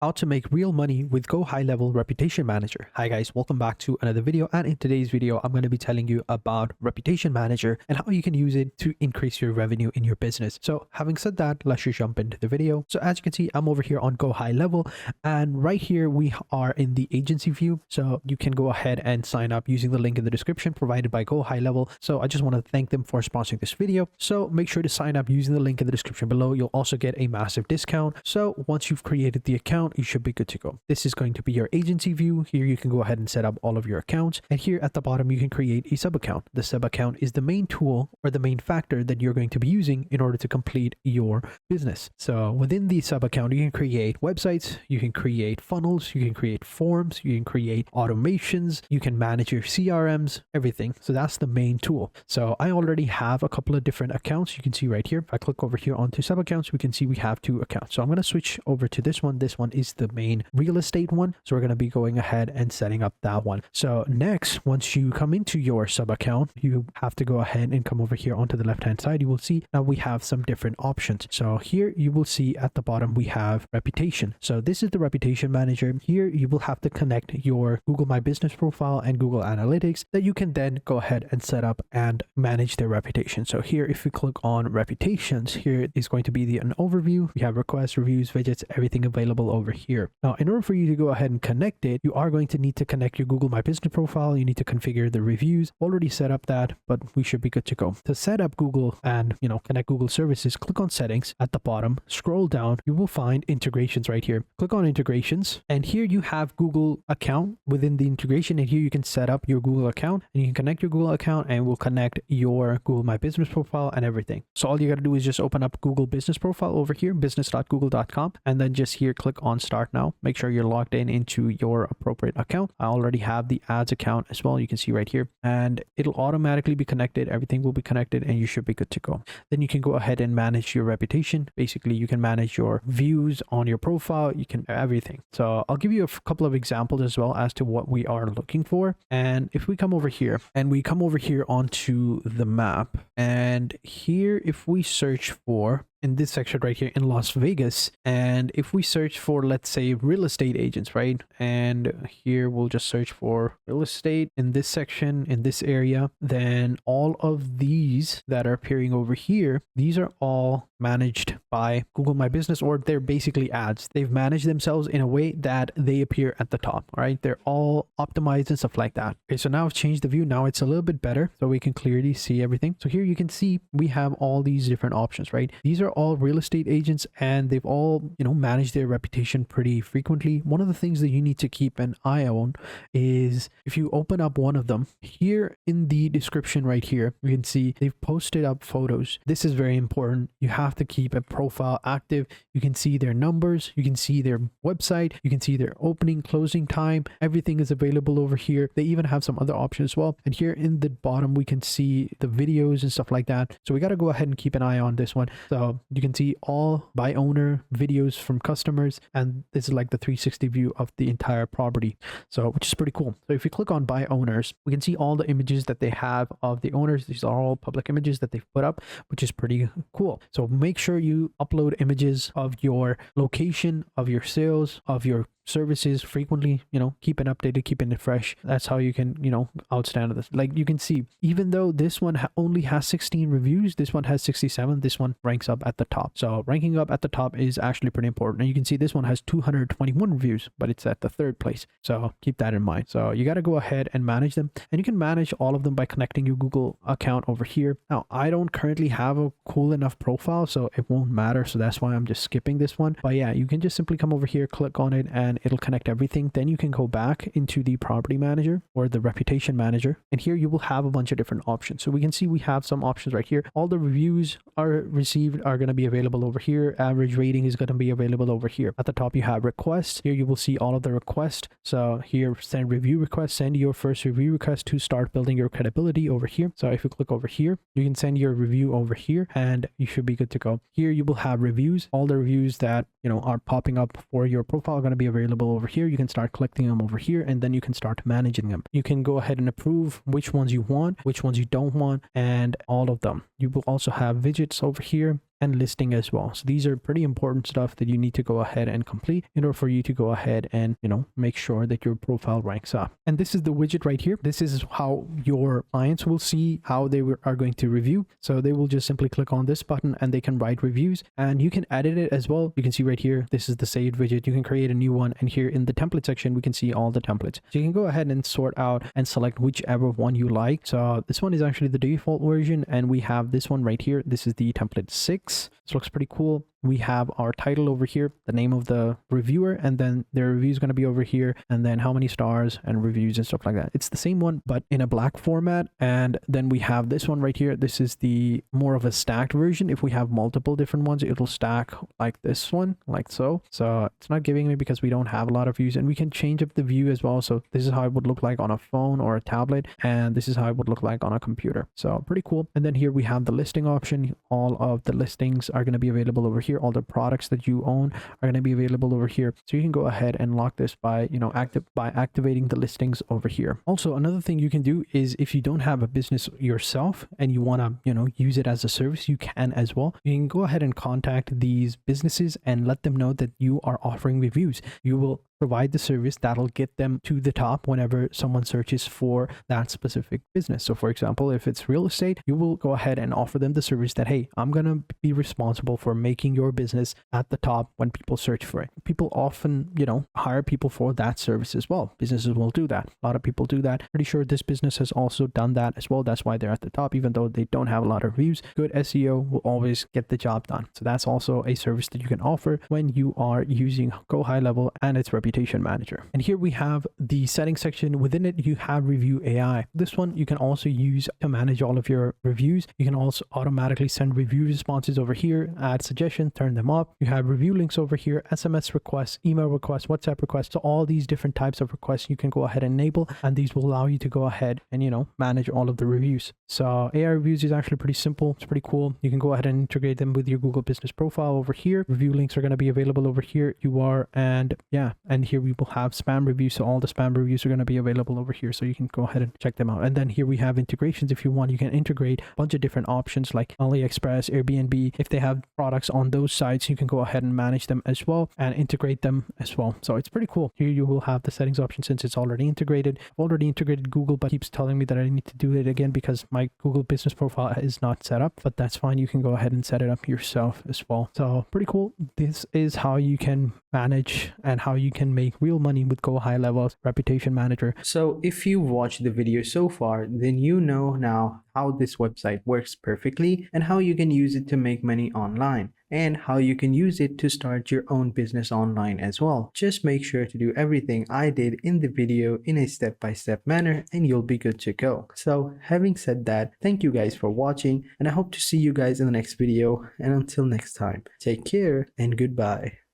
How to make real money with GoHighLevel Reputation Manager. Hi guys, welcome back to another video, and in today's video I'm going to be telling you about Reputation Manager and how you can use it to increase your revenue in your business. So having said that, let's just jump into the video. So as you can see, I'm over here on GoHighLevel, and right here we are in the agency view. So you can go ahead and sign up using the link in the description provided by GoHighLevel. So I just want to thank them for sponsoring this video. So make sure to sign up using the link in the description below. You'll also get a massive discount. So once you've created the account, you should be good to go. This is going to be your agency view. Here you can go ahead and set up all of your accounts, and here at the bottom you can create a sub account. The sub account is the main tool or the main factor that you're going to be using in order to complete your business. So within the sub account you can create websites, you can create funnels, you can create forms, you can create automations, you can manage your CRMs, everything. So that's the main tool. So I already have a couple of different accounts. You can see right here, if I click over here onto sub accounts, we can see we have 2 accounts. So I'm going to switch over to this one. This one is the main real estate one. So we're going to be going ahead and setting up that one. So next, once you come into your sub account, you have to go ahead and come over here onto the left hand side. You will see now we have some different options. So here you will see at the bottom we have reputation. So this is the reputation manager. Here you will have to connect your Google My Business profile and Google Analytics that you can then go ahead and set up and manage their reputation. So here if we click on reputations, here is going to be an overview. We have requests, reviews, widgets, everything available over here. Now, in order for you to go ahead and connect it, you are going to need to connect your Google My Business profile. You need to configure the reviews. Already set up that, but we should be good to go. To set up Google and, connect Google services, click on settings at the bottom, scroll down, you will find integrations right here. Click on integrations, and here you have Google account within the integration, and here you can set up your Google account, and you can connect your Google account and we'll connect your Google My Business profile and everything. So all you got to do is just open up Google Business profile over here, business.google.com, and then just here click on start now. Make sure you're logged in into your appropriate account. I already have the ads account as well. You can see right here, and it'll automatically be connected. Everything will be connected and you should be good to go. Then you can go ahead and manage your reputation. Basically, you can manage your views on your profile. You can everything. So I'll give you a couple of examples as well as to what we are looking for. And if we come over here and we come over here onto the map, and here if we search for in this section right here in Las Vegas, and if we search for, let's say, real estate agents, right? And here we'll just search for real estate in this section, in this area, then all of these that are appearing over here, these are all managed by Google My Business, or they're basically ads. They've managed themselves in a way that they appear at the top, right? They're all optimized and stuff like that. Okay, so now I've changed the view. Now it's a little bit better, so we can clearly see everything. So here you can see we have all these different options, right? These are all real estate agents, and they've all managed their reputation pretty frequently. One of the things that you need to keep an eye on is if you open up one of them, here in the description right here you can see they've posted up photos. This is very important. You have to keep a profile active. You can see their numbers, you can see their website, you can see their opening, closing time. Everything is available over here. They even have some other options as well, and here in the bottom we can see the videos and stuff like that. So we got to go ahead and keep an eye on this one. So you can see all by owner videos from customers, and this is like the 360 view of the entire property, so which is pretty cool. So if you click on by owners, we can see all the images that they have of the owners. These are all public images that they've put up, which is pretty cool. So make sure you upload images of your location, of your sales, of your services frequently. Keep it updated, keeping it fresh. That's how you can outstand this. Like you can see, even though this one only has 16 reviews, this one has 67. This one ranks up at the top. So ranking up at the top is actually pretty important. And you can see this one has 221 reviews, but it's at the 3rd place. So keep that in mind. So you got to go ahead and manage them, and you can manage all of them by connecting your Google account over here. Now I don't currently have a cool enough profile, so it won't matter, so that's why I'm just skipping this one. But yeah, you can just simply come over here, click on it, and it'll connect everything. Then you can go back into the property manager or the reputation manager, and here you will have a bunch of different options. So we can see we have some options right here. All the reviews are received are going to be available over here. Average rating is going to be available over here. At the top you have requests. Here you will see all of the requests. So here, send review request, send your first review request to start building your credibility over here. So if you click over here, you can send your review over here and you should be good to go. Here you will have reviews. All the reviews that are popping up for your profile are going to be available over here. You can start collecting them over here, and then you can start managing them. You can go ahead and approve which ones you want, which ones you don't want, and all of them. You will also have widgets over here. and listing as well. So these are pretty important stuff that you need to go ahead and complete in order for you to go ahead and, make sure that your profile ranks up. And this is the widget right here. This is how your clients will see how they are going to review. So they will just simply click on this button and they can write reviews, and you can edit it as well. You can see right here, this is the saved widget. You can create a new one, and here in the template section, we can see all the templates. So you can go ahead and sort out and select whichever one you like. So this one is actually the default version, and we have this one right here. This is the template 6. This looks pretty cool. We have our title over here, the name of the reviewer, and then their review is going to be over here, and then how many stars and reviews and stuff like that. It's the same one, but in a black format. And then we have this one right here. This is the more of a stacked version. If we have multiple different ones, it'll stack like this one, like so. So it's not giving me because we don't have a lot of views, and we can change up the view as well. So this is how it would look like on a phone or a tablet, and this is how it would look like on a computer. So pretty cool. And then here we have the listing option. All of the listings are going to be available over here. All the products that you own are going to be available over here. So you can go ahead and lock this by, activating the listings over here. Also, another thing you can do is if you don't have a business yourself and you want to, use it as a service, you can as well. You can go ahead and contact these businesses and let them know that you are offering reviews. You will provide the service that'll get them to the top whenever someone searches for that specific business. So for example, if it's real estate, you will go ahead and offer them the service that, hey, I'm going to be responsible for making your business at the top when people search for it. People often, hire people for that service as well. Businesses will do that. A lot of people do that. Pretty sure this business has also done that as well. That's why they're at the top, even though they don't have a lot of reviews. Good SEO will always get the job done. So that's also a service that you can offer when you are using GoHighLevel and its reputation manager. And here we have the settings section. Within it, you have review AI. This one you can also use to manage all of your reviews. You can also automatically send review responses over here, add suggestions, turn them up. You have review links over here, SMS requests, email requests, WhatsApp requests. So all these different types of requests you can go ahead and enable, and these will allow you to go ahead and, manage all of the reviews. So AI reviews is actually pretty simple. It's pretty cool. You can go ahead and integrate them with your Google Business Profile over here. Review links are going to be available over here. And here we will have spam reviews. So all the spam reviews are going to be available over here. So you can go ahead and check them out. And then here we have integrations. If you want, you can integrate a bunch of different options like AliExpress, Airbnb. If they have products on those sites, you can go ahead and manage them as well and integrate them as well. So it's pretty cool. Here you will have the settings option since it's already integrated. I've already integrated Google, but it keeps telling me that I need to do it again because my Google Business Profile is not set up, but that's fine. You can go ahead and set it up yourself as well. So pretty cool. This is how you can manage and how you can make real money with GoHighLevel's reputation manager. So if you watched the video so far, then you know now how this website works perfectly and how you can use it to make money online, and how you can use it to start your own business online as well. Just make sure to do everything I did in the video in a step-by-step manner and you'll be good to go. So having said that, thank you guys for watching, and I hope to see you guys in the next video, and until next time, take care and goodbye.